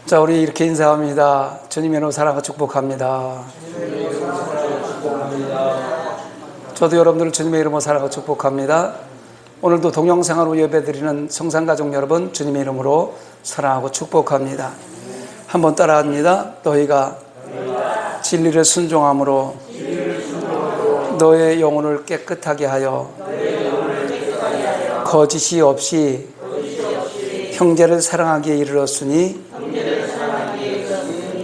자, 우리 이렇게 인사합니다. 주님의 이름으로 사랑과 축복합니다. 저도 여러분들을 주님의 이름으로 사랑과 축복합니다. 오늘도 동영상으로 예배드리는 성산가족 여러분, 주님의 이름으로 사랑하고 축복합니다. 한번 따라합니다. 너희가 진리를 순종함으로 너의 영혼을 깨끗하게 하여 거짓이 없이 형제를 사랑하기에 이르렀으니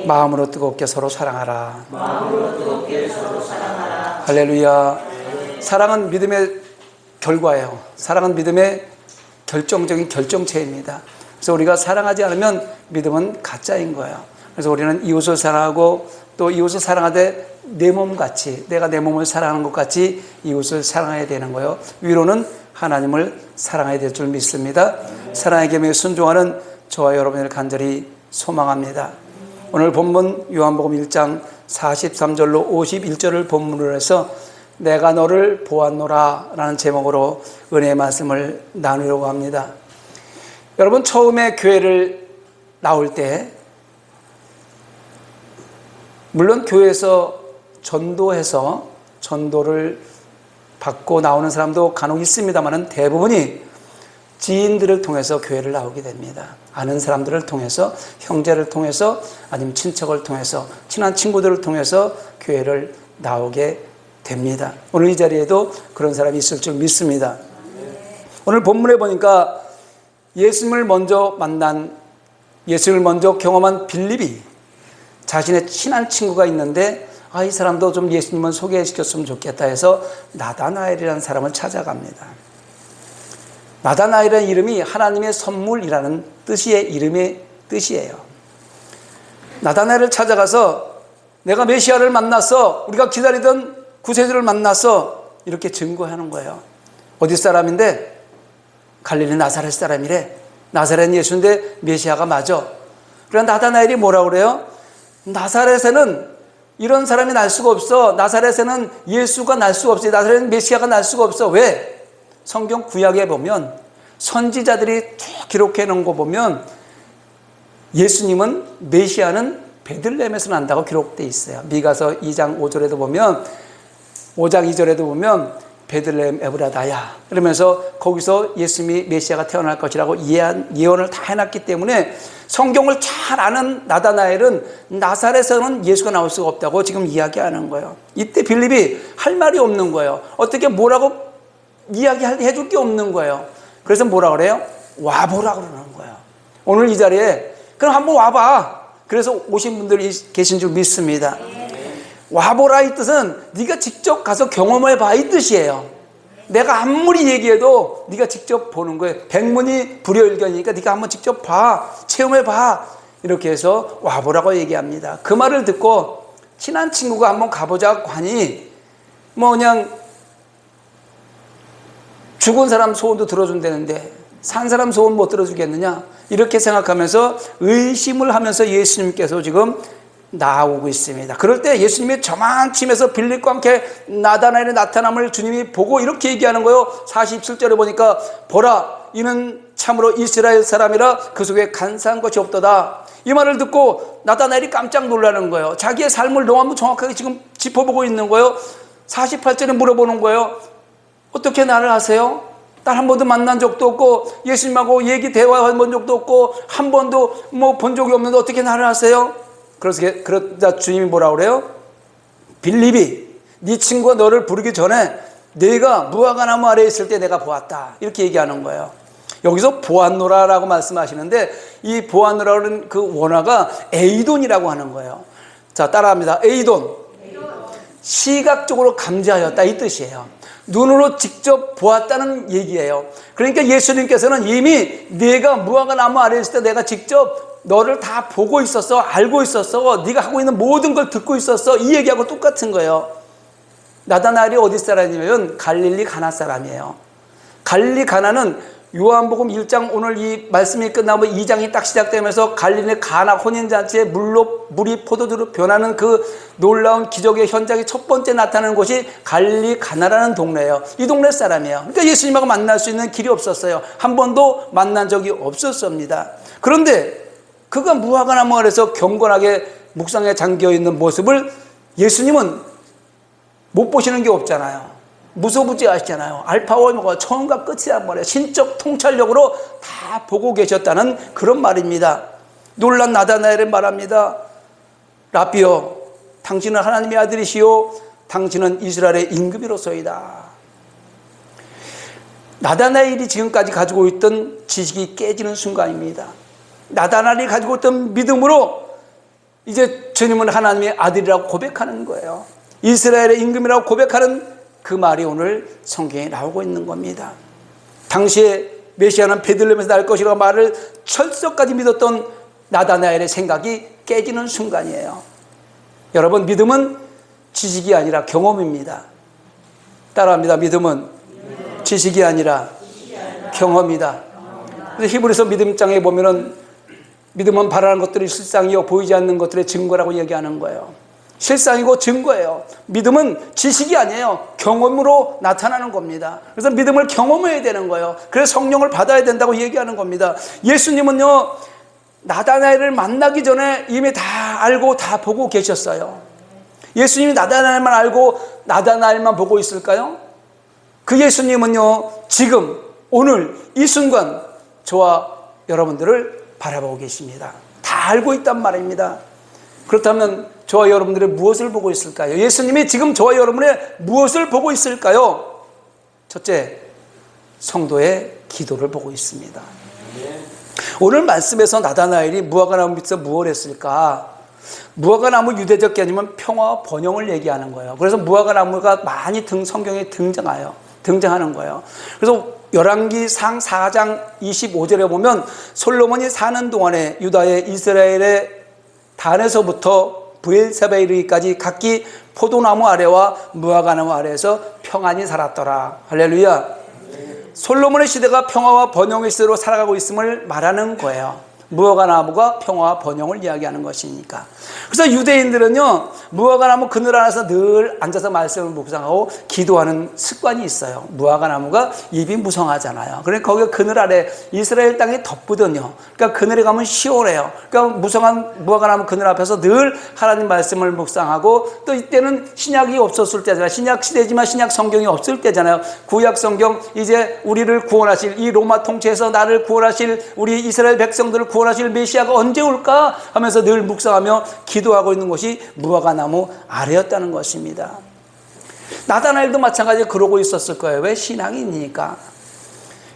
마음으로 뜨겁게 서로 사랑하라. 할렐루야. 사랑은 믿음의 결과예요. 사랑은 믿음의 결정적인 결정체입니다. 그래서 우리가 사랑하지 않으면 믿음은 가짜인 거예요. 그래서 우리는 이웃을 사랑하고 또 이웃을 사랑하되 내 몸같이, 내가 내 몸을 사랑하는 것 같이 이웃을 사랑해야 되는 거예요. 위로는 하나님을 사랑해야 될 줄 믿습니다. 사랑의 계명에 순종하는 저와 여러분을 간절히 소망합니다. 오늘 본문 요한복음 1장 43절로 51절을 본문으로 해서 내가 너를 보았노라 라는 제목으로 은혜의 말씀을 나누려고 합니다. 여러분, 처음에 교회를 나올 때 물론 교회에서 전도해서 전도를 받고 나오는 사람도 간혹 있습니다만 대부분이 지인들을 통해서 교회를 나오게 됩니다. 아는 사람들을 통해서, 형제를 통해서, 아니면 친척을 통해서, 친한 친구들을 통해서 교회를 나오게 됩니다. 오늘 이 자리에도 그런 사람이 있을 줄 믿습니다. 오늘 본문에 보니까 예수님을 먼저 만난, 예수님을 먼저 경험한 빌립이 자신의 친한 친구가 있는데 이 사람도 좀 예수님을 소개시켰으면 좋겠다 해서 나다나엘이라는 사람을 찾아갑니다. 나다나엘이라는 이름이 하나님의 선물이라는 뜻의 이름의 뜻이에요. 나다나엘을 찾아가서 내가 메시아를 만났어, 우리가 기다리던 구세주를 만났어, 이렇게 증거하는 거예요. 어디 사람인데? 갈릴리 나사렛 사람이래. 나사렛 예수인데 메시아가 맞아. 그러나 나다나엘이 뭐라고 그래요? 나사렛에는 이런 사람이 날 수가 없어. 나사렛에는 예수가 날 수가 없어. 나사렛에는 메시아가 날 수가 없어. 왜? 성경 구약에 보면 선지자들이 쭉 기록해 놓은 거 보면 예수님은, 메시아는 베들레헴에서 난다고 기록되어 있어요. 미가서 2장 5절에도 보면, 5장 2절에도 보면 베들레헴 에브라다야 그러면서 거기서 예수님이 메시아가 태어날 것이라고 예언을 다 해놨기 때문에 성경을 잘 아는 나다나엘은 나사렛에서는 예수가 나올 수가 없다고 지금 이야기하는 거예요. 이때 빌립이 할 말이 없는 거예요. 어떻게 뭐라고 이야기해 줄 게 없는 거예요. 그래서 뭐라 그래요? 와보라 그러는 거예요. 오늘 이 자리에 그럼 한번 와봐. 그래서 오신 분들이 계신 줄 믿습니다. 와보라 이 뜻은 네가 직접 가서 경험해봐 이 뜻이에요. 내가 아무리 얘기해도 네가 직접 보는 거예요. 백문이 불여일견이니까 네가 한번 직접 봐, 체험해봐. 이렇게 해서 와보라고 얘기합니다. 그 말을 듣고 친한 친구가 한번 가보자고 하니 뭐 그냥 죽은 사람 소원도 들어준다는데 산 사람 소원 못 들어주겠느냐, 이렇게 생각하면서 의심을 하면서 예수님께서 지금 나오고 있습니다. 그럴 때 예수님이 저만침에서 빌립과 함께 나다나엘의 나타남을 주님이 보고 이렇게 얘기하는 거예요. 47절에 보니까 보라, 이는 참으로 이스라엘 사람이라 그 속에 간사한 것이 없도다. 이 말을 듣고 나다나엘이 깜짝 놀라는 거예요. 자기의 삶을 너무 정확하게 지금 짚어보고 있는 거예요. 48절에 물어보는 거예요. 어떻게 나를 아세요? 딱 한 번도 만난 적도 없고 예수님하고 대화해본 적도 없고 한 번도 뭐 본 적이 없는데 어떻게 나를 아세요? 그러자 주님이 뭐라 그래요? 빌립이 네 친구가 너를 부르기 전에 네가 무화과나무 아래에 있을 때 내가 보았다, 이렇게 얘기하는 거예요. 여기서 보았노라라고 말씀하시는데 이 보았노라는 그 원어가 에이돈이라고 하는 거예요. 자, 따라합니다. 에이돈. 시각적으로 감지하였다 이 뜻이에요. 눈으로 직접 보았다는 얘기예요. 그러니까 예수님께서는 이미 네가 무화과나무 아래에 있을 때 내가 직접 너를 다 보고 있었어, 알고 있었어, 네가 하고 있는 모든 걸 듣고 있었어, 이 얘기하고 똑같은 거예요. 나다나엘이 어디 사람이냐면 갈릴리 가나 사람이에요. 갈릴리 가나는 요한복음 1장, 오늘 이 말씀이 끝나면 2장이 딱 시작되면서 갈릴리 가나 혼인잔치에 물이 포도주로 변하는 그 놀라운 기적의 현장이 첫 번째 나타나는 곳이 갈릴리 가나라는 동네예요. 이 동네 사람이에요. 그러니까 예수님하고 만날 수 있는 길이 없었어요. 한 번도 만난 적이 없었습니다. 그런데 그가 무화과 나무 아래서 경건하게 묵상에 잠겨있는 모습을 예수님은 못 보시는 게 없잖아요. 무소부지하시잖아요. 알파와 오메가 처음과 끝이란 말이에요. 신적 통찰력으로 다 보고 계셨다는 그런 말입니다. 놀란 나다나엘은 말합니다. 라비여, 당신은 하나님의 아들이시요 당신은 이스라엘의 임금이로소이다. 나다나엘이 지금까지 가지고 있던 지식이 깨지는 순간입니다. 나다나엘이 가지고 있던 믿음으로 이제 주님은 하나님의 아들이라고 고백하는 거예요. 이스라엘의 임금이라고 고백하는 그 말이 오늘 성경에 나오고 있는 겁니다. 당시에 메시아는 베들레헴에서 날 것이라고 말을 철석까지 믿었던 나다나엘의 생각이 깨지는 순간이에요. 여러분, 믿음은 지식이 아니라 경험입니다. 따라합니다. 믿음은 지식이 아니라 경험이다. 그래서 히브리서 믿음장에 보면은 믿음은 바라는 것들이 실상이요 보이지 않는 것들의 증거라고 얘기하는 거예요. 실상이고 증거예요. 믿음은 지식이 아니에요. 경험으로 나타나는 겁니다. 그래서 믿음을 경험해야 되는 거예요. 그래서 성령을 받아야 된다고 얘기하는 겁니다. 예수님은요, 나다나엘을 만나기 전에 이미 다 알고 다 보고 계셨어요. 예수님이 나다나엘만 알고 나다나엘만 보고 있을까요? 그 예수님은요, 지금 오늘 이 순간 저와 여러분들을 바라보고 계십니다. 다 알고 있단 말입니다. 그렇다면 저와 여러분들의 무엇을 보고 있을까요? 예수님이 지금 저와 여러분의 무엇을 보고 있을까요? 첫째, 성도의 기도를 보고 있습니다. 오늘 말씀에서 나다나엘이 무화과 나무 밑에서 무엇을 했을까? 무화과 나무 유대적 개념은 평화와 번영을 얘기하는 거예요. 그래서 무화과 나무가 많이 성경에 등장하는 거예요. 그래서 열왕기상 4장 25절에 보면 솔로몬이 사는 동안에 유다의 이스라엘의 단에서부터 브엘세바에 이르기까지 각기 포도나무 아래와 무화과나무 아래에서 평안히 살았더라. 할렐루야. 솔로몬의 시대가 평화와 번영의 시대로 살아가고 있음을 말하는 거예요. 무화과나무가 평화와 번영을 이야기하는 것이니까. 그래서 유대인들은요, 무화과나무 그늘 안에서 늘 앉아서 말씀을 묵상하고 기도하는 습관이 있어요. 무화과나무가 잎이 무성하잖아요. 그러니까 거기 그늘 아래 이스라엘 땅이 덥거든요. 그러니까 그늘에 가면 시원해요. 그러니까 무성한 무화과나무 그늘 앞에서 늘 하나님 말씀을 묵상하고, 또 이때는 신약이 없었을 때잖아요. 신약 시대지만 신약 성경이 없을 때잖아요. 구약 성경, 이제 우리를 구원하실, 이 로마 통치에서 나를 구원하실 우리 이스라엘 백성들을 구원하실 메시아가 언제 올까 하면서 늘 묵상하며 기도하고 있는 곳이 무화과나무 아래였다는 것입니다. 나다나엘도 마찬가지로 그러고 있었을 거예요. 왜? 신앙이 있으니까.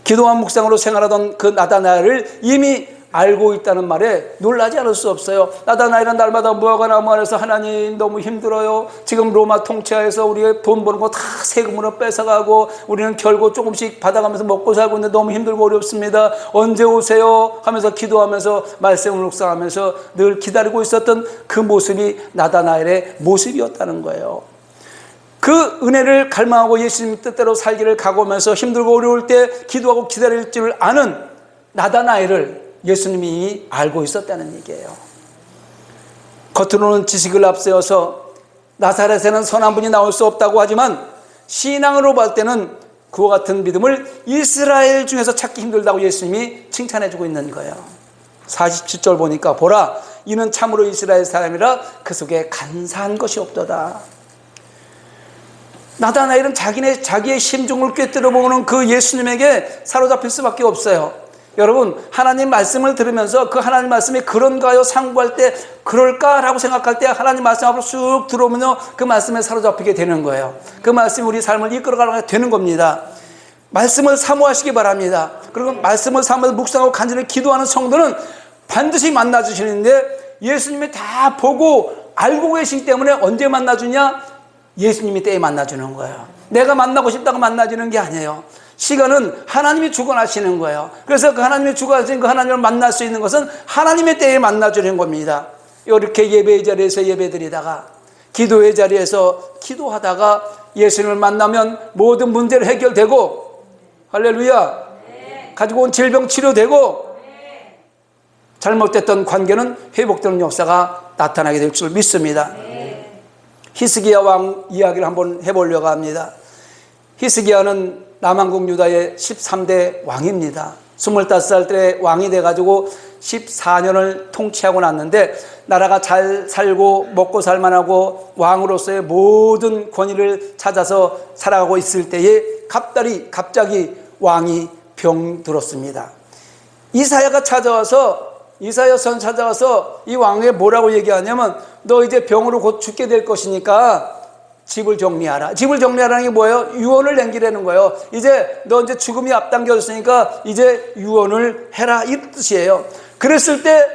기도와 묵상으로 생활하던 그 나다나엘을 이미 알고 있다는 말에 놀라지 않을 수 없어요. 나다나엘은 날마다 무화과나무 아래서 하나님 너무 힘들어요. 지금 로마 통치하에서 우리의 돈 버는 거 다 세금으로 뺏어가고 우리는 결국 조금씩 받아가면서 먹고 살고 있는데 너무 힘들고 어렵습니다. 언제 오세요? 하면서 기도하면서 말씀을 묵상하면서 늘 기다리고 있었던 그 모습이 나다나엘의 모습이었다는 거예요. 그 은혜를 갈망하고 예수님 뜻대로 살기를 각오하면서 힘들고 어려울 때 기도하고 기다릴 줄 아는 나다나엘을 예수님이 알고 있었다는 얘기예요. 겉으로는 지식을 앞세워서 나사렛에는 선한 분이 나올 수 없다고 하지만 신앙으로 볼 때는 그와 같은 믿음을 이스라엘 중에서 찾기 힘들다고 예수님이 칭찬해주고 있는 거예요. 47절 보니까 보라, 이는 참으로 이스라엘 사람이라 그 속에 간사한 것이 없도다. 나다나엘은 자기의 심중을 꿰뚫어 보는 그 예수님에게 사로잡힐 수밖에 없어요. 여러분, 하나님 말씀을 들으면서 그 하나님 말씀이 그런가요? 상고할 때 그럴까라고 생각할 때 하나님 말씀 앞으로 쑥 들어오면요, 그 말씀에 사로잡히게 되는 거예요. 그 말씀이 우리 삶을 이끌어가게 되는 겁니다. 말씀을 사모하시기 바랍니다. 그리고 말씀을 사모해서 묵상하고 간절히 기도하는 성도는 반드시 만나주시는데, 예수님이 다 보고 알고 계시기 때문에 언제 만나주냐? 예수님이 때에 만나주는 거예요. 내가 만나고 싶다고 만나주는 게 아니에요. 시간은 하나님이 주관하시는 거예요. 그래서 그 하나님이 주관하신 그 하나님을 만날 수 있는 것은 하나님의 때에 만나주는 겁니다. 이렇게 예배의 자리에서 예배드리다가, 기도의 자리에서 기도하다가 예수님을 만나면 모든 문제를 해결되고, 할렐루야, 가지고 온 질병 치료되고, 잘못됐던 관계는 회복되는 역사가 나타나게 될 줄 믿습니다. 히스기야 왕 이야기를 한번 해보려고 합니다. 히스기야는 남왕국 유다의 13대 왕입니다. 25살 때 왕이 돼가지고 14년을 통치하고 났는데 나라가 잘 살고 먹고 살만하고 왕으로서의 모든 권위를 찾아서 살아가고 있을 때에 갑자기 왕이 병들었습니다. 이사야 선 찾아와서 이 왕에게 뭐라고 얘기하냐면 너 이제 병으로 곧 죽게 될 것이니까 집을 정리하라. 집을 정리하라는 게 뭐예요? 유언을 남기라는 거예요. 이제 너 이제 죽음이 앞당겨졌으니까 이제 유언을 해라, 이 뜻이에요. 그랬을 때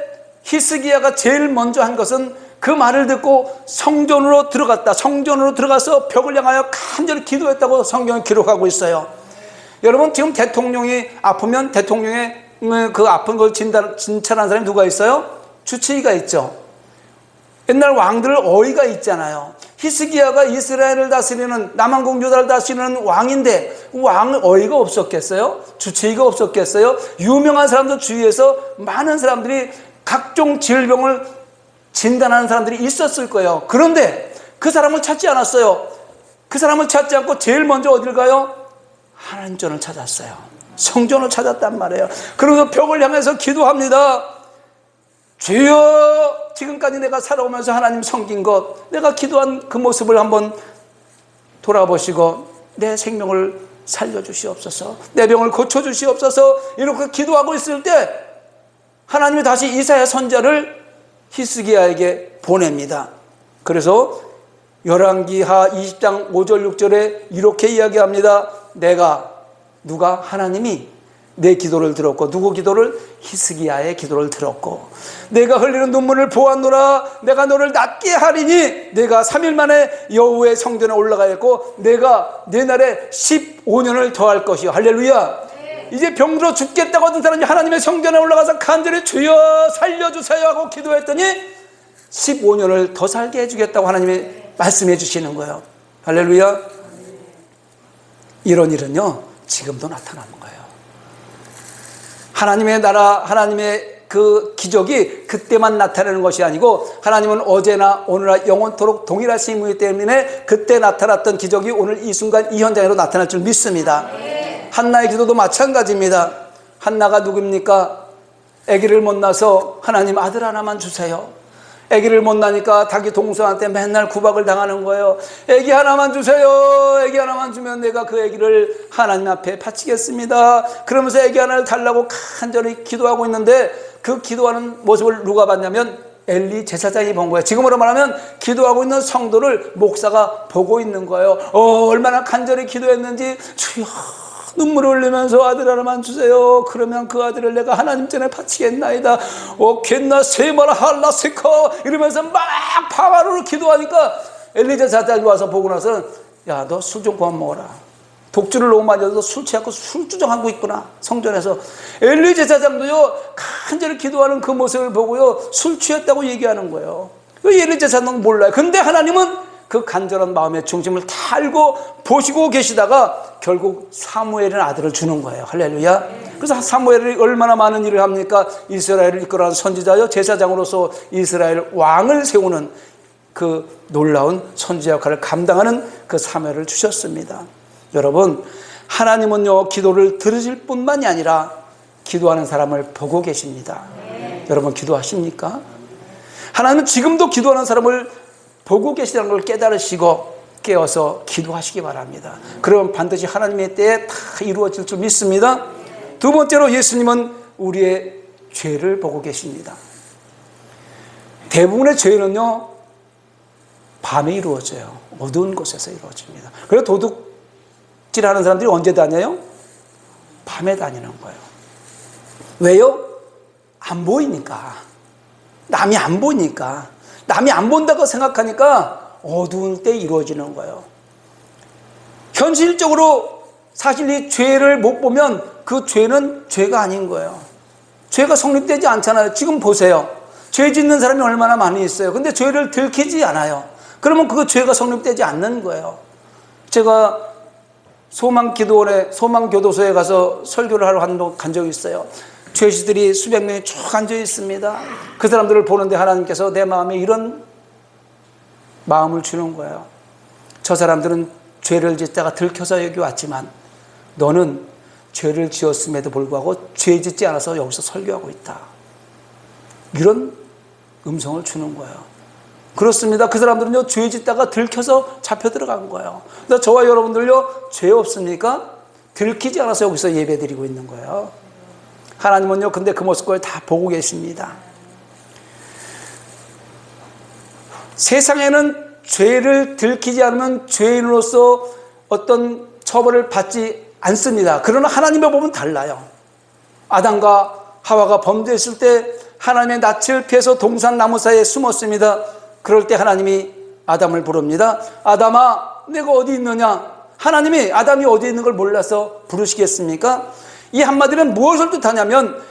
히스기야가 제일 먼저 한 것은 그 말을 듣고 성전으로 들어갔다. 성전으로 들어가서 벽을 향하여 간절히 기도했다고 성경은 기록하고 있어요. 여러분, 지금 대통령이 아프면 대통령의 그 아픈 걸 진찰하는 사람이 누가 있어요? 주치의가 있죠. 옛날 왕들 어이가 있잖아요. 히스기야가 이스라엘을 다스리는, 남한국 유다를 다스리는 왕인데 왕 어이가 없었겠어요? 주치의가 없었겠어요? 유명한 사람들 주위에서 많은 사람들이 각종 질병을 진단하는 사람들이 있었을 거예요. 그런데 그 사람을 찾지 않았어요. 그 사람을 찾지 않고 제일 먼저 어딜 가요? 하나님전을 찾았어요. 성전을 찾았단 말이에요. 그러면서 벽을 향해서 기도합니다. 주여, 지금까지 내가 살아오면서 하나님 섬긴 것, 내가 기도한 그 모습을 한번 돌아보시고 내 생명을 살려주시옵소서, 내 병을 고쳐주시옵소서. 이렇게 기도하고 있을 때 하나님이 다시 이사야 선지자를 히스기야에게 보냅니다. 그래서 열왕기하 20장 5절 6절에 이렇게 이야기합니다. 하나님이 내 기도를 들었고, 누구 기도를? 히스기야의 기도를 들었고, 내가 흘리는 눈물을 보았노라. 내가 너를 낫게 하리니 내가 3일 만에 여호와의 성전에 올라가겠고 내가 내 날에 15년을 더할 것이요. 할렐루야. 이제 병들어 죽겠다고 하던 사람이 하나님의 성전에 올라가서 간절히 주여 살려주세요 하고 기도했더니 15년을 더 살게 해주겠다고 하나님이 말씀해 주시는 거예요. 할렐루야. 이런 일은요 지금도 나타나는 거예요. 하나님의 나라, 하나님의 그 기적이 그때만 나타나는 것이 아니고 하나님은 어제나 오늘나 영원토록 동일하신 분이기 때문에 그때 나타났던 기적이 오늘 이 순간 이 현장으로 나타날 줄 믿습니다. 한나의 기도도 마찬가지입니다. 한나가 누굽니까? 아기를 못 낳아서 하나님 아들 하나만 주세요. 아기를 못 낳으니까 자기 동서한테 맨날 구박을 당하는 거예요. 아기 하나만 주세요. 아기 하나만 주면 내가 그 아기를 하나님 앞에 바치겠습니다. 그러면서 아기 하나를 달라고 간절히 기도하고 있는데 그 기도하는 모습을 누가 봤냐면 엘리 제사장이 본 거예요. 지금으로 말하면 기도하고 있는 성도를 목사가 보고 있는 거예요. 얼마나 간절히 기도했는지, 주여 눈물을 흘리면서 아들 하나만 주세요. 그러면 그 아들을 내가 하나님 전에 바치겠나이다. 겟나 세마라 할라세커 이러면서 막 파바로로 기도하니까 엘리 제사장이 와서 보고 나서 야, 너 술 좀 그만 먹어라. 독주를 너무 많이 해서 술 취하고 술주정하고 있구나. 성전에서 엘리 제사장도요 간절히 기도하는 그 모습을 보고요 술 취했다고 얘기하는 거예요. 엘리 제사장은 몰라요. 근데 하나님은 그 간절한 마음의 중심을 다 알고 보시고 계시다가 결국 사무엘이라는 아들을 주는 거예요. 할렐루야. 그래서 사무엘이 얼마나 많은 일을 합니까? 이스라엘을 이끌어가는 선지자요, 제사장으로서 이스라엘 왕을 세우는 그 놀라운 선지자 역할을 감당하는 그 사무엘을 주셨습니다. 여러분, 하나님은요 기도를 들으실 뿐만이 아니라 기도하는 사람을 보고 계십니다. 여러분 기도하십니까? 하나님은 지금도 기도하는 사람을 보고 계시다는 걸 깨달으시고 깨어서 기도하시기 바랍니다. 그러면 반드시 하나님의 때에 다 이루어질 줄 믿습니다. 두 번째로 예수님은 우리의 죄를 보고 계십니다. 대부분의 죄는요 밤에 이루어져요. 어두운 곳에서 이루어집니다. 그래서 도둑질하는 사람들이 언제 다녀요? 밤에 다니는 거예요. 왜요? 안 보이니까. 남이 안 보니까. 남이 안 본다고 생각하니까 어두운 때 이루어지는 거예요. 현실적으로 사실 이 죄를 못 보면 그 죄는 죄가 아닌 거예요. 죄가 성립되지 않잖아요. 지금 보세요. 죄 짓는 사람이 얼마나 많이 있어요. 근데 죄를 들키지 않아요. 그러면 그 죄가 성립되지 않는 거예요. 제가 소망교도소에 가서 설교를 하러 간 적이 있어요. 죄수들이 수백 명이 쭉 앉아 있습니다. 그 사람들을 보는데 하나님께서 내 마음에 이런 마음을 주는 거예요. 저 사람들은 죄를 짓다가 들켜서 여기 왔지만 너는 죄를 지었음에도 불구하고 죄 짓지 않아서 여기서 설교하고 있다. 이런 음성을 주는 거예요. 그렇습니다. 그 사람들은요, 죄 짓다가 들켜서 잡혀 들어간 거예요. 그래서 저와 여러분들요, 죄 없습니까? 들키지 않아서 여기서 예배 드리고 있는 거예요. 하나님은요, 근데 그 모습을 다 보고 계십니다. 세상에는 죄를 들키지 않으면 죄인으로서 어떤 처벌을 받지 않습니다. 그러나 하나님의 법은 달라요. 아담과 하와가 범죄했을 때 하나님의 낯을 피해서 동산 나무 사이에 숨었습니다. 그럴 때 하나님이 아담을 부릅니다. 아담아, 내가 어디 있느냐? 하나님이 아담이 어디 있는 걸 몰라서 부르시겠습니까? 이 한마디는 무엇을 뜻하냐면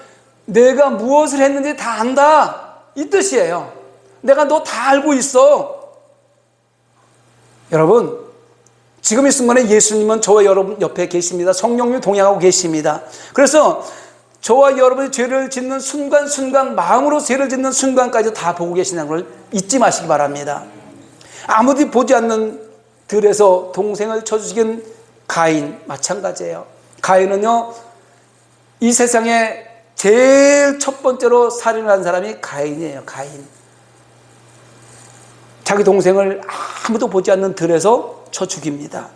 내가 무엇을 했는지 다 안다, 이 뜻이에요. 내가 너 다 알고 있어. 여러분, 지금 이 순간에 예수님은 저와 여러분 옆에 계십니다. 성령님이 동행하고 계십니다. 그래서 저와 여러분이 죄를 짓는 순간순간, 마음으로 죄를 짓는 순간까지 다 보고 계시다는 걸 잊지 마시기 바랍니다. 아무도 보지 않는 들에서 동생을 쳐 죽인 가인 마찬가지예요. 가인은요, 이 세상에 제일 첫 번째로 살인을 한 사람이 가인이에요. 가인. 자기 동생을 아무도 보지 않는 들에서 쳐 죽입니다.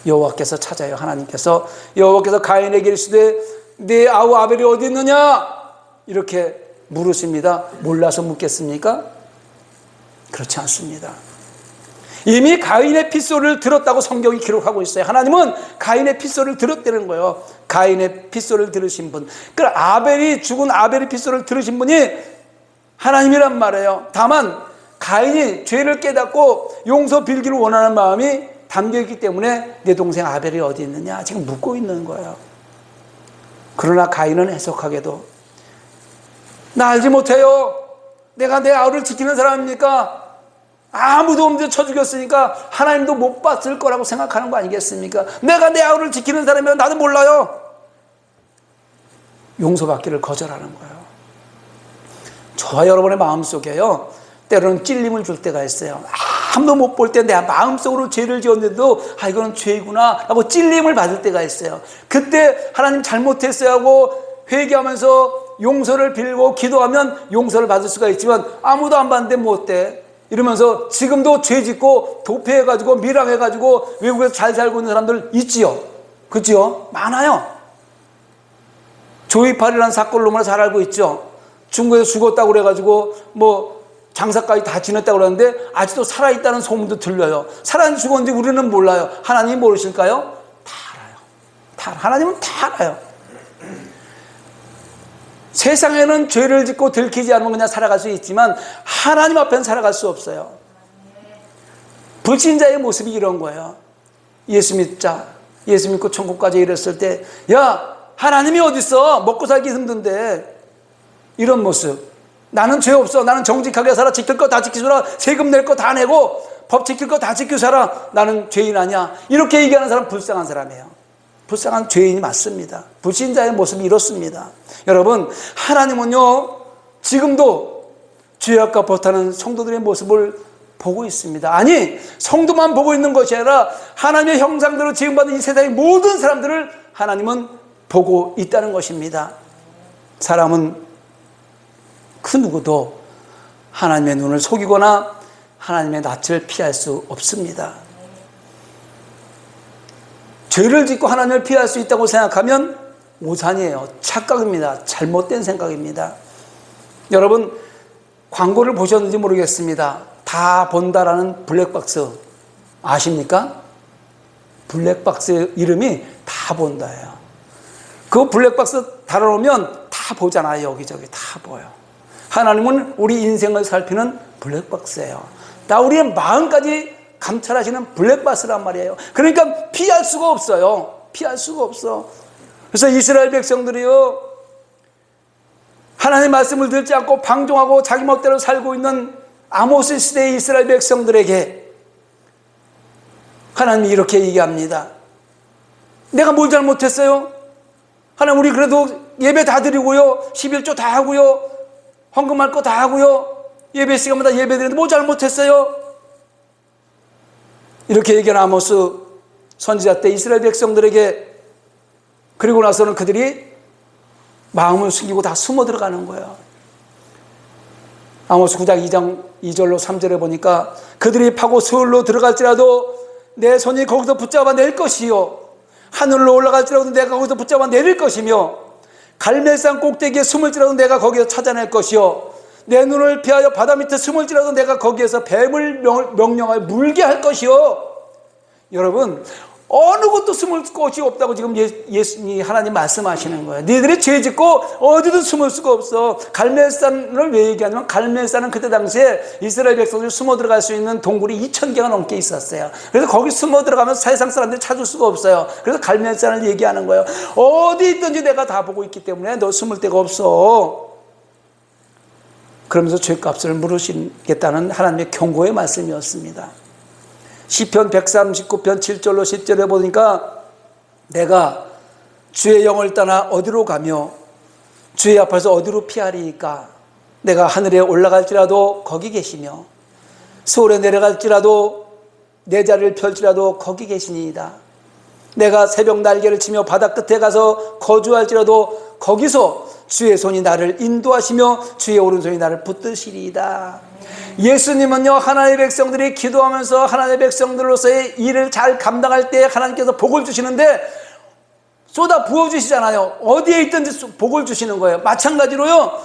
여호와께서 찾아요. 하나님께서 여호와께서 가인에게 이르시되 네 아우 아벨이 어디 있느냐? 이렇게 물으십니다. 몰라서 묻겠습니까? 그렇지 않습니다. 이미 가인의 핏소리를 들었다고 성경이 기록하고 있어요. 하나님은 가인의 핏소리를 들었다는 거예요. 가인의 핏소리를 들으신 분, 그 아벨이 죽은 아벨의 핏소리를 들으신 분이 하나님이란 말이에요. 다만 가인이 죄를 깨닫고 용서 빌기를 원하는 마음이 담겨있기 때문에 내 동생 아벨이 어디 있느냐 지금 묻고 있는 거예요. 그러나 가인은 해석하게도 나 알지 못해요. 내가 내 아우를 지키는 사람입니까? 아무도 없는데 쳐 죽였으니까 하나님도 못 봤을 거라고 생각하는 거 아니겠습니까? 내가 내 아우를 지키는 사람이면 나도 몰라요. 용서받기를 거절하는 거예요. 저와 여러분의 마음속에요, 때로는 찔림을 줄 때가 있어요. 아무도 못 볼 때 내 마음속으로 죄를 지었는데도 이거는 죄구나 하고 찔림을 받을 때가 있어요. 그때 하나님 잘못했어요 하고 회개하면서 용서를 빌고 기도하면 용서를 받을 수가 있지만 아무도 안 받는데 뭐 어때? 이러면서 지금도 죄 짓고 도피해가지고 밀항해가지고 외국에서 잘 살고 있는 사람들 있지요. 그렇지요? 많아요. 조이팔이라는 사건을 너무나 잘 알고 있죠. 중국에서 죽었다고 그래가지고 뭐 장사까지 다 지냈다고 그러는데 아직도 살아있다는 소문도 들려요. 살았는지 죽었는지 우리는 몰라요. 하나님이 모르실까요? 다 알아요. 하나님은 다 알아요. 세상에는 죄를 짓고 들키지 않으면 그냥 살아갈 수 있지만 하나님 앞에는 살아갈 수 없어요. 불신자의 모습이 이런 거예요. 예수 믿자, 예수 믿고 천국까지 이랬을 때 야, 하나님이 어딨어? 먹고 살기 힘든데. 이런 모습. 나는 죄 없어. 나는 정직하게 살아. 지킬 거 다 지키소라. 세금 낼 거 다 내고 법 지킬 거 다 지키고 살아. 나는 죄인 아니야. 이렇게 얘기하는 사람 불쌍한 사람이에요. 불쌍한 죄인이 맞습니다. 불신자의 모습이 이렇습니다. 여러분, 하나님은요 지금도 죄악과 버타는 성도들의 모습을 보고 있습니다. 아니, 성도만 보고 있는 것이 아니라 하나님의 형상대로 지음받은 이 세상의 모든 사람들을 하나님은 보고 있다는 것입니다. 사람은 그 누구도 하나님의 눈을 속이거나 하나님의 낯을 피할 수 없습니다. 죄를 짓고 하나님을 피할 수 있다고 생각하면 오산이에요. 착각입니다. 잘못된 생각입니다. 여러분, 광고를 보셨는지 모르겠습니다. 다 본다라는 블랙박스 아십니까? 블랙박스 이름이 다 본다예요. 그 블랙박스 달아놓으면 다 보잖아요. 여기저기 다 보여. 하나님은 우리 인생을 살피는 블랙박스예요. 다 우리의 마음까지 감찰하시는 블랙박스란 말이에요. 그러니까 피할 수가 없어요. 피할 수가 없어. 그래서 이스라엘 백성들이요, 하나님의 말씀을 듣지 않고 방종하고 자기 멋대로 살고 있는 아모스 시대의 이스라엘 백성들에게 하나님이 이렇게 얘기합니다. 내가 뭘 잘못했어요? 하나님, 우리 그래도 예배 다 드리고요, 11조 다 하고요, 헌금할 거 다 하고요, 예배 시간마다 예배 드리는데 뭐 잘못했어요? 이렇게 얘기한 아모스 선지자 때 이스라엘 백성들에게, 그리고 나서는 그들이 마음을 숨기고 다 숨어 들어가는 거예요. 아모스 9장 2장 2절로 3절에 보니까 그들이 파고 스울로 들어갈지라도 내 손이 거기서 붙잡아 낼 것이요 하늘로 올라갈지라도 내가 거기서 붙잡아 내릴 것이며 갈멜산 꼭대기에 숨을지라도 내가 거기서 찾아낼 것이요 내 눈을 피하여 바다 밑에 숨을지라도 내가 거기에서 뱀을 명령하여 물게 할 것이요. 여러분, 어느 곳도 숨을 곳이 없다고 지금 예수님 하나님 말씀하시는 거예요. 너희들이 죄 짓고 어디든 숨을 수가 없어. 갈멜산을 왜 얘기하냐면 갈멜산은 그때 당시에 이스라엘 백성들이 숨어 들어갈 수 있는 동굴이 2,000개가 넘게 있었어요. 그래서 거기 숨어 들어가면 세상 사람들이 찾을 수가 없어요. 그래서 갈멜산을 얘기하는 거예요. 어디 있든지 내가 다 보고 있기 때문에 너 숨을 데가 없어. 그러면서 죄값을 물으시겠다는 하나님의 경고의 말씀이었습니다. 시편 139편 7절로 10절에 보니까 내가 주의 영을 떠나 어디로 가며 주의 앞에서 어디로 피하리이까. 내가 하늘에 올라갈지라도 거기 계시며 서울에 내려갈지라도 내 자리를 펼지라도 거기 계시니이다. 내가 새벽 날개를 치며 바다 끝에 가서 거주할지라도 거기서 주의 손이 나를 인도하시며 주의 오른손이 나를 붙드시리이다. 예수님은요, 하나님의 백성들이 기도하면서 하나님의 백성들로서의 일을 잘 감당할 때 하나님께서 복을 주시는데 쏟아 부어주시잖아요. 어디에 있든지 복을 주시는 거예요. 마찬가지로요,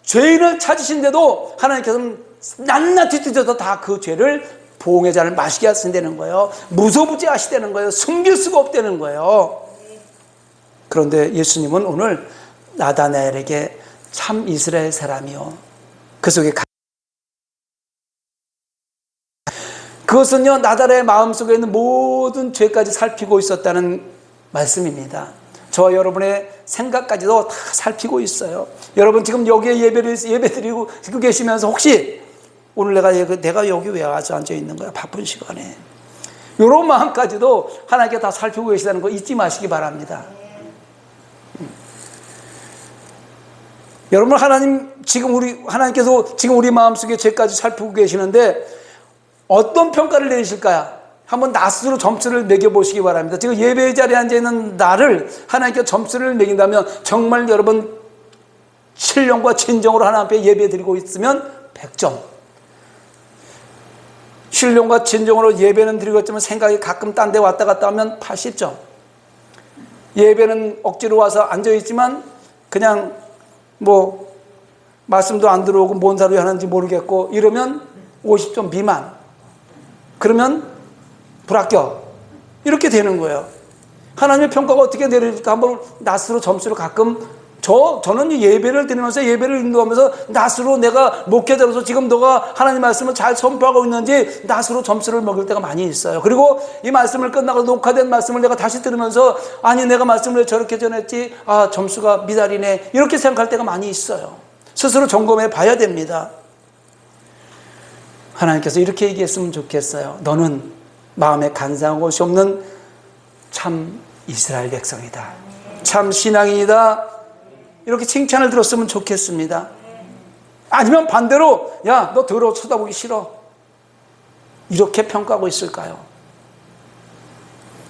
죄인을 찾으신데도 하나님께서는 낱낱이 뒤져서 다 그 죄를 보응의 잔을 마시게 하신다는 거예요. 무소부지 하시다는 거예요. 숨길 수가 없다는 거예요. 그런데 예수님은 오늘 나다나엘에게 참 이스라엘 사람이요, 그 속에 그것은요, 나다나엘의 마음속에 있는 모든 죄까지 살피고 있었다는 말씀입니다. 저와 여러분의 생각까지도 다 살피고 있어요. 여러분 지금 여기에 예배드리고 계시면서 혹시 오늘 내가 여기 왜 와서 앉아 있는 거야? 바쁜 시간에. 이런 마음까지도 하나님께 다 살피고 계시다는 거 잊지 마시기 바랍니다. 여러분, 하나님께서 지금 우리 마음속에 죄까지 살피고 계시는데 어떤 평가를 내리실까요? 한번 낫으로 점수를 매겨보시기 바랍니다. 지금 예배의 자리에 앉아있는 나를 하나님께 점수를 매긴다면 정말 여러분 신령과 진정으로 하나님 앞에 예배드리고 있으면 100점. 신령과 진정으로 예배는 드리고 있지만 생각이 가끔 딴 데 왔다 갔다 하면 80점. 예배는 억지로 와서 앉아있지만 그냥 말씀도 안 들어오고 뭔 소리 하는지 모르겠고 이러면 50점 미만. 그러면 불합격. 이렇게 되는 거예요. 하나님의 평가가 어떻게 내려질까 한번 낫으로 점수를 가끔 저는 예배를 드리면서 예배를 인도하면서 낫으로 내가 목회자로서 지금 너가 하나님 말씀을 잘 선포하고 있는지 낫으로 점수를 먹일 때가 많이 있어요. 그리고 이 말씀을 끝나고 녹화된 말씀을 내가 다시 들으면서 아니 내가 말씀을 왜 저렇게 전했지, 점수가 미달이네, 이렇게 생각할 때가 많이 있어요. 스스로 점검해 봐야 됩니다. 하나님께서 이렇게 얘기했으면 좋겠어요. 너는 마음에 간사한 곳이 없는 참 이스라엘 백성이다. 참 신앙인이다. 이렇게 칭찬을 들었으면 좋겠습니다. 아니면 반대로 야, 너 더러워, 쳐다보기 싫어, 이렇게 평가하고 있을까요?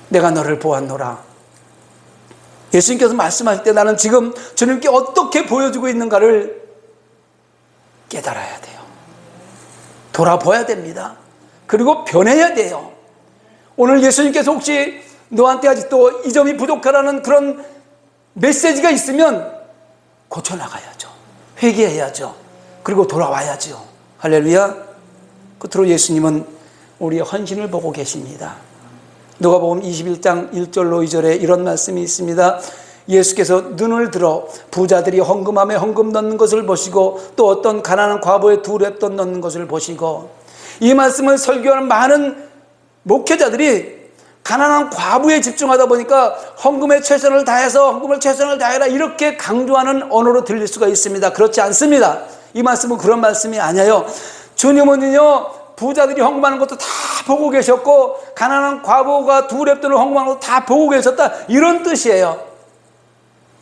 내가 너를 보았노라. 예수님께서 말씀하실 때 나는 지금 주님께 어떻게 보여주고 있는가를 깨달아야 돼요. 돌아봐야 됩니다. 그리고 변해야 돼요. 오늘 예수님께서 혹시 너한테 아직도 이 점이 부족하다는 그런 메시지가 있으면 고쳐나가야죠. 회개해야죠. 그리고 돌아와야죠. 할렐루야. 끝으로 예수님은 우리의 헌신을 보고 계십니다. 누가복음 21장 1절로 2절에 이런 말씀이 있습니다. 예수께서 눈을 들어 부자들이 헌금함에 헌금 넣는 것을 보시고 또 어떤 가난한 과부의 2렙돈 넣는 것을 보시고, 이 말씀을 설교하는 많은 목회자들이 가난한 과부에 집중하다 보니까 헌금에 최선을 다해서 헌금을 최선을 다해라 이렇게 강조하는 언어로 들릴 수가 있습니다. 그렇지 않습니다. 이 말씀은 그런 말씀이 아니에요. 주님은요, 부자들이 헌금하는 것도 다 보고 계셨고 가난한 과부가 2렙돈을 헌금하는 것도 다 보고 계셨다, 이런 뜻이에요.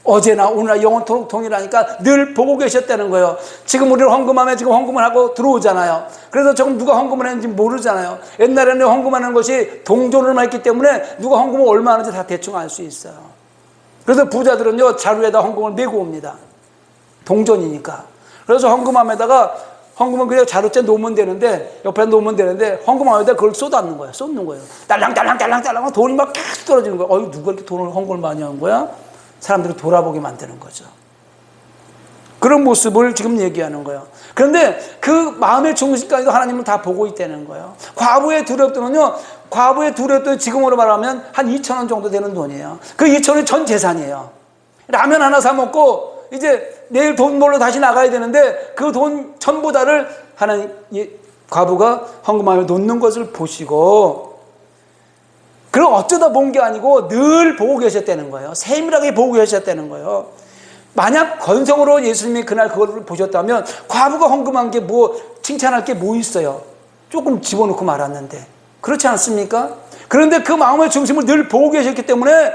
어제나 오늘나 영원토록 동일하니까 늘 보고 계셨다는 거예요. 지금 우리는 헌금하면 지금 헌금을 하고 들어오잖아요. 그래서 지금 누가 헌금을 했는지 모르잖아요. 옛날에는 헌금하는 것이 동전으로만 했기 때문에 누가 헌금을 얼마 하는지 다 대충 알 수 있어요. 그래서 부자들은요, 자루에다 헌금을 메고 옵니다. 동전이니까. 그래서 헌금함에다가 헌금은 그냥 자루째 놓으면 되는데, 옆에 놓으면 되는데, 헌금하는데 그걸 쏟는 거예요. 딸랑딸랑 돈이 막 계속 떨어지는 거예요. 누가 이렇게 돈을 헌금을 많이 한 거야? 사람들이 돌아보게 만드는 거죠. 그런 모습을 지금 얘기하는 거예요. 그런데 그 마음의 중심까지도 하나님은 다 보고 있다는 거예요. 과부의 두렵돈은 지금으로 말하면 한 2,000원 정도 되는 돈이에요. 그 2,000원이 전 재산이에요. 라면 하나 사 먹고 이제 내일 돈 벌러 다시 나가야 되는데 그 돈 전부 다를 과부가 헌금하며 놓는 것을 보시고, 그럼 어쩌다 본 게 아니고 늘 보고 계셨다는 거예요. 세밀하게 보고 계셨다는 거예요. 만약 건성으로 예수님이 그날 그걸 보셨다면 과부가 헌금한 게 칭찬할 게 뭐 있어요? 조금 집어넣고 말았는데. 그렇지 않습니까? 그런데 그 마음의 중심을 늘 보고 계셨기 때문에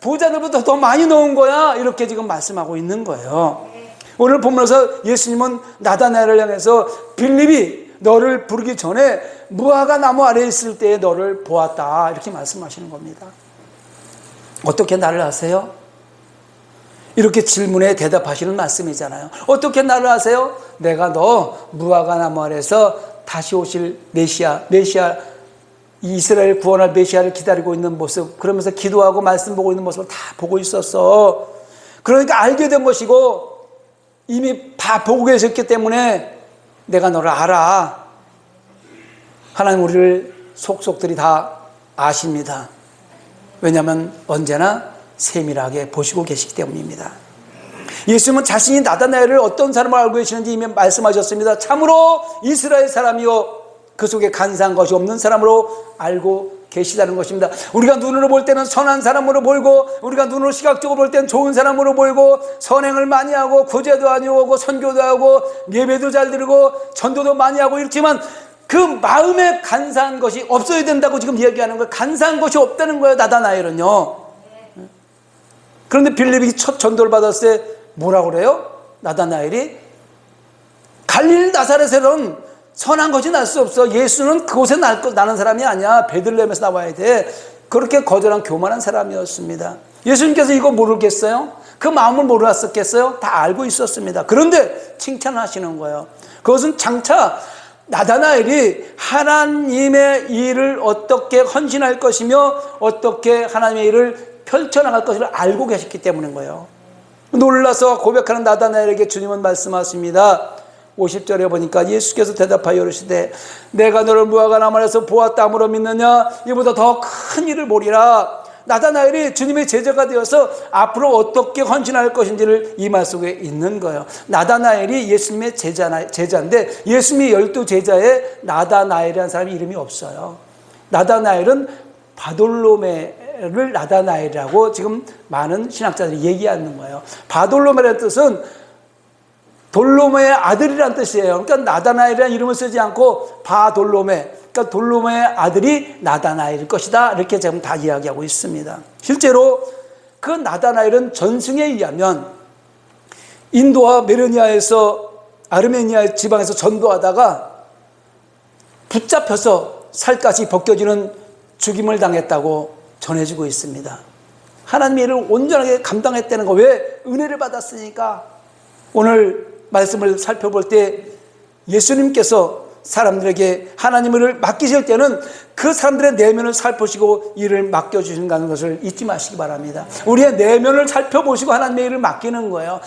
부자들보다 더 많이 넣은 거야, 이렇게 지금 말씀하고 있는 거예요. 오늘 본문에서 예수님은 나다나엘을 향해서 빌립이 너를 부르기 전에 무화과 나무 아래에 있을 때에 너를 보았다, 이렇게 말씀하시는 겁니다. 어떻게 나를 아세요? 이렇게 질문에 대답하시는 말씀이잖아요. 어떻게 나를 아세요? 내가 너 무화과 나무 아래에서 다시 오실 메시아, 이스라엘 구원할 메시아를 기다리고 있는 모습, 그러면서 기도하고 말씀 보고 있는 모습을 다 보고 있었어. 그러니까 알게 된 것이고 이미 다 보고 계셨기 때문에 내가 너를 알아. 하나님 우리를 속속들이 다 아십니다. 왜냐하면 언제나 세밀하게 보시고 계시기 때문입니다. 예수님은 자신이 나다나엘을 어떤 사람을 알고 계시는지 이미 말씀하셨습니다. 참으로 이스라엘 사람이요 그 속에 간사한 것이 없는 사람으로 알고 계시다는 것입니다. 우리가 눈으로 볼 때는 선한 사람으로 보이고, 우리가 눈으로 시각적으로 볼 때는 좋은 사람으로 보이고, 선행을 많이 하고 구제도 많이 오고 선교도 하고 예배도 잘 드리고 전도도 많이 하고 이렇지만 그 마음에 간사한 것이 없어야 된다고 지금 이야기하는 거예요. 간사한 것이 없다는 거예요, 나다나엘은요. 그런데 빌립이 첫 전도를 받았을 때 뭐라고 그래요? 나다나엘이 갈릴 나사렛에는 선한 것이 날 수 없어. 예수는 그곳에 나는 사람이 아니야. 베들레헴에서 나와야 돼. 그렇게 거절한 교만한 사람이었습니다. 예수님께서 이거 모르겠어요? 그 마음을 모르셨겠어요? 다 알고 있었습니다. 그런데 칭찬하시는 거예요. 그것은 장차 나다나엘이 하나님의 일을 어떻게 헌신할 것이며 어떻게 하나님의 일을 펼쳐나갈 것을 알고 계셨기 때문인 거예요. 놀라서 고백하는 나다나엘에게 주님은 말씀하십니다. 50절에 보니까 예수께서 대답하여 이르시되 내가 너를 무화과 나무 아래에서 보았다므로 믿느냐? 이보다 더 큰 일을 보리라. 나다나엘이 주님의 제자가 되어서 앞으로 어떻게 헌신할 것인지를 이 말 속에 있는 거예요. 나다나엘이 예수님의 제자인데 예수님의 12제자에 나다나엘이라는 사람이 이름이 없어요. 나다나엘은 바돌로메를 나다나엘이라고 지금 많은 신학자들이 얘기하는 거예요. 바돌로메라는 뜻은 돌로메의 아들이라는 뜻이에요. 그러니까 나다나엘이라는 이름을 쓰지 않고 바돌로메, 그러니까 돌로메의 아들이 나다나엘일 것이다, 이렇게 지금 다 이야기하고 있습니다. 실제로 그 나다나엘은 전승에 의하면 인도와 메르니아에서 아르메니아 지방에서 전도하다가 붙잡혀서 살갗이 벗겨지는 죽임을 당했다고 전해지고 있습니다. 하나님의 일을 온전하게 감당했다는 거. 왜? 은혜를 받았으니까. 오늘 말씀을 살펴볼 때 예수님께서 사람들에게 하나님을 맡기실 때는 그 사람들의 내면을 살펴보시고 일을 맡겨주신다는 것을 잊지 마시기 바랍니다. 우리의 내면을 살펴보시고 하나님의 일을 맡기는 거예요.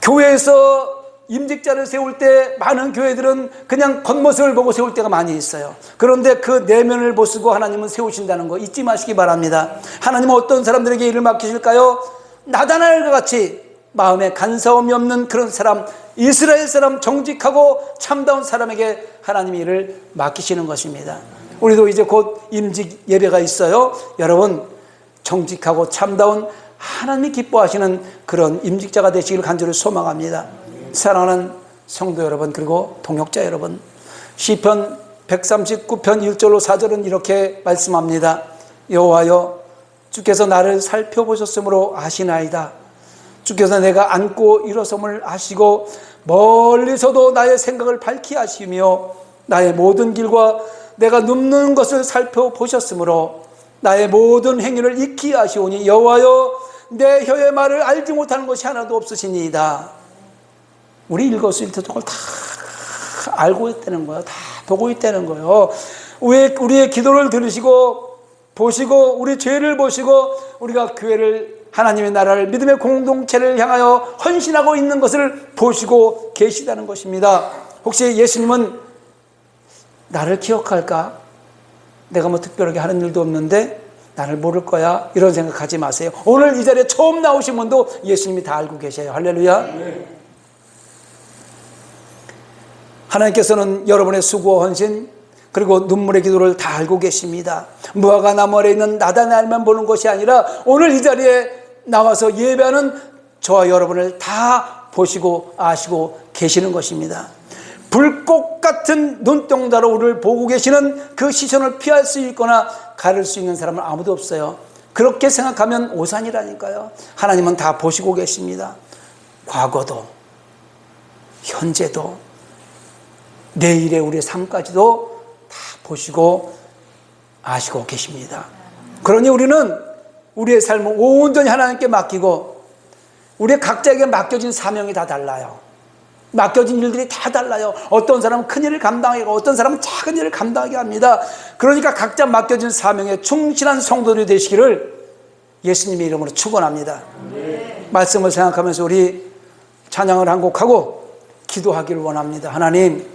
교회에서 임직자를 세울 때 많은 교회들은 그냥 겉모습을 보고 세울 때가 많이 있어요. 그런데 그 내면을 보시고 하나님은 세우신다는 거 잊지 마시기 바랍니다. 하나님은 어떤 사람들에게 일을 맡기실까요? 나다나엘과 같이 마음에 간사함이 없는 그런 사람, 이스라엘 사람, 정직하고 참다운 사람에게 하나님의 일을 맡기시는 것입니다. 우리도 이제 곧 임직 예배가 있어요. 여러분 정직하고 참다운 하나님이 기뻐하시는 그런 임직자가 되시기를 간절히 소망합니다. 사랑하는 성도 여러분, 그리고 동역자 여러분, 시편 139편 1절로 4절은 이렇게 말씀합니다. 여호와여, 주께서 나를 살펴보셨으므로 아시나이다. 주께서 내가 앉고 일어섬을 아시고 멀리서도 나의 생각을 밝히 아시며 나의 모든 길과 내가 눕는 것을 살펴보셨으므로 나의 모든 행위를 익히 아시오니 여호와여, 내 혀의 말을 알지 못하는 것이 하나도 없으시니이다. 우리 일거수일투족을 다 알고 있다는 거예요. 다 보고 있다는 거예요. 우리의 기도를 들으시고 보시고 우리 죄를 보시고 우리가 교회를 하나님의 나라를 믿음의 공동체를 향하여 헌신하고 있는 것을 보시고 계시다는 것입니다. 혹시 예수님은 나를 기억할까? 내가 뭐 특별하게 하는 일도 없는데 나를 모를 거야? 이런 생각하지 마세요. 오늘 이 자리에 처음 나오신 분도 예수님이 다 알고 계셔요. 할렐루야. 네. 하나님께서는 여러분의 수고 헌신 그리고 눈물의 기도를 다 알고 계십니다. 무화과 나무 아래 있는 나다나엘만 보는 것이 아니라 오늘 이 자리에 나와서 예배하는 저와 여러분을 다 보시고 아시고 계시는 것입니다. 불꽃 같은 눈동자로 우리를 보고 계시는 그 시선을 피할 수 있거나 가릴 수 있는 사람은 아무도 없어요. 그렇게 생각하면 오산이라니까요. 하나님은 다 보시고 계십니다. 과거도 현재도 내일의 우리의 삶까지도 다 보시고 아시고 계십니다. 그러니 우리는 우리의 삶을 온전히 하나님께 맡기고 우리 각자에게 맡겨진 사명이 다 달라요. 맡겨진 일들이 다 달라요. 어떤 사람은 큰 일을 감당하게 하고 어떤 사람은 작은 일을 감당하게 합니다. 그러니까 각자 맡겨진 사명에 충실한 성도들이 되시기를 예수님의 이름으로 축원합니다. 네. 말씀을 생각하면서 우리 찬양을 한 곡하고 기도하기를 원합니다. 하나님,